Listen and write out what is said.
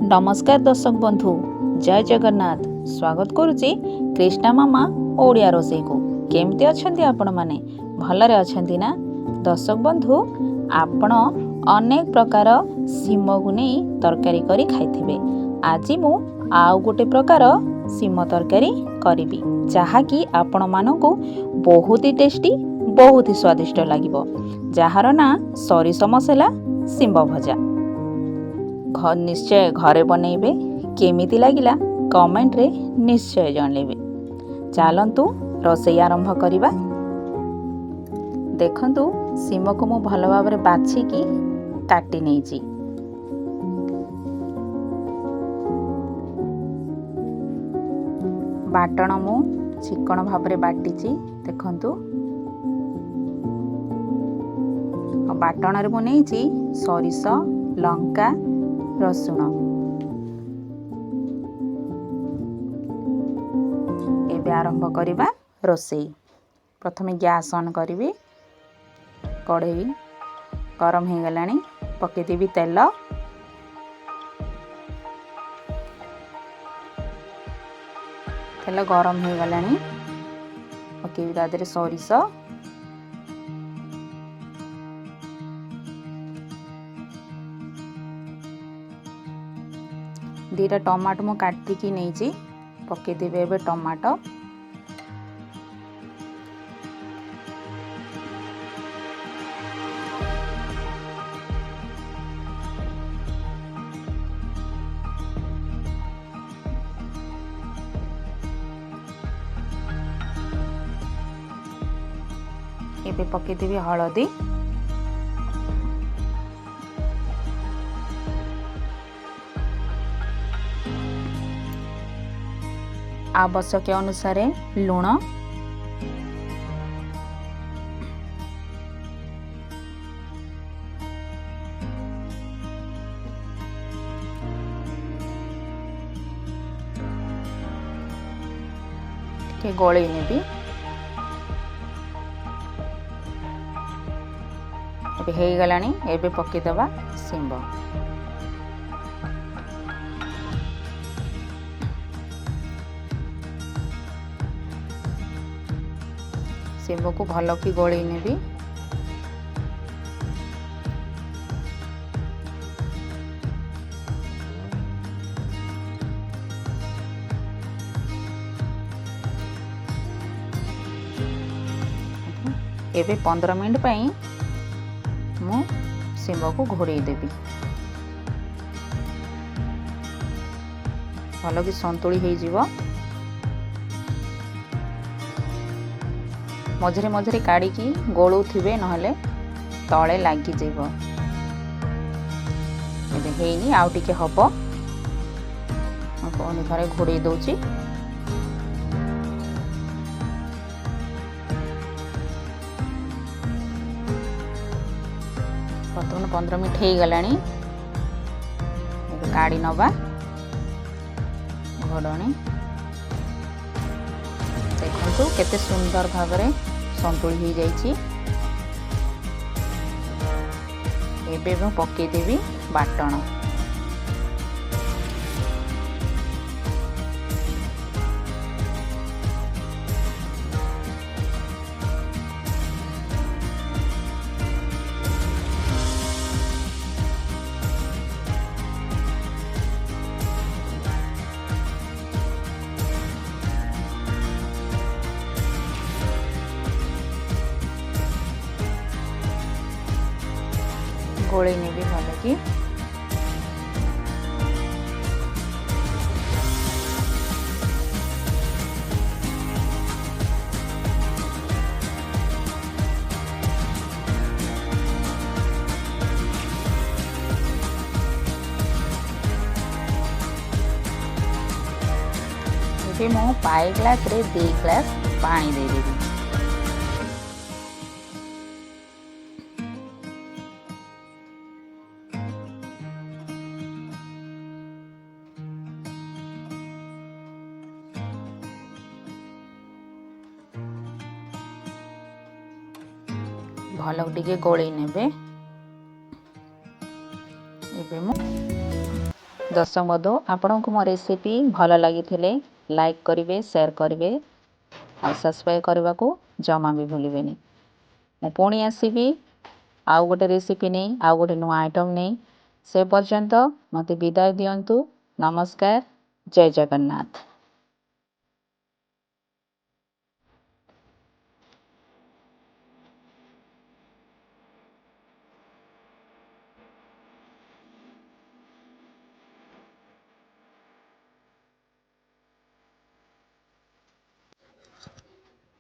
नमस्कार दर्शक बंधु जय जगन्नाथ स्वागत करुच्ची कृष्णा मामा ओडिया रोषे को केमती अच्छे आपण माने भलरे अच्छे ना। दर्शक बंधु आपण अनेक प्रकार सीम को नहीं तरकारी करी खाइथिबे। आज मु आउ गोटे प्रकार सीम तरकारी करिबी जहाँकि आपण मानकु बहुत ही टेस्टी बहुत ही स्वादिष्ट लागिबो। जहार ना सरिष मसला सीम भजा निश्चय घरे बनइबे। केमिति लागिला कमेंट रे निश्चय जनइबे। चलंतु रोषेई आरंभ करिबा। देखंतु सीम को मु भल भाबरे बाछिकी काटी नेइची। बाटण मु चिकन भाबरे बाटीची। देखंतु बाटण रे मु नेइची सरिष लंका रसुण। एबे आरंभ करिबा रोषेई। प्रथमे गैस ऑन करिवि। कढ़ई गरम हो गलानी पके देबी तेल। तेल गरम हो गलानी पकेबी तादरे सरिष दीटा टमाटो मु काटिकी नहीं पके देबे। एबे टमाटो एबे पके देबे हळदी आवश्यक अनुसार लुण के गळेई नेबी। एबे हेई गलानी एबे पके दबा सीम। सीम को भल कि गळेई नेबी। एबे 15 मिनट पई मु सीम को घोड़े देबी। भल कि संतुली हो जीवो। मझरे मझरे काढ़ी गोलू थिबे नहले तले लागी जाइबो। एबे हेइनी आउ टिके हबो। पुणी थरे घोड़े दउची। बर्तमान 15 मिनट हो गलानी। काढ़ी नबा घोड़नी। देखंतु केते सुंदर भाबरे संतुली हो जाइछि। एबे मु पके देबी बाटण। गोले ने भी भल कि मु पाए ग्लास रे 2 ग्लास पानी दे देबी। भल टिके गोले नेबे। एबे मु दर्शक बंधु आपको मो रेसिपी भल लगी लाइक करेंगे शेयर करेंगे और सब्सक्राइब करने को जमा भी भूलें। मैं पुणी आसबि आउ गोटे रेसिपी नहीं आउ गोटे नुआ आइटम नहीं से पर्यंत मत विदाय दिंतु। नमस्कार, जय जगन्नाथ।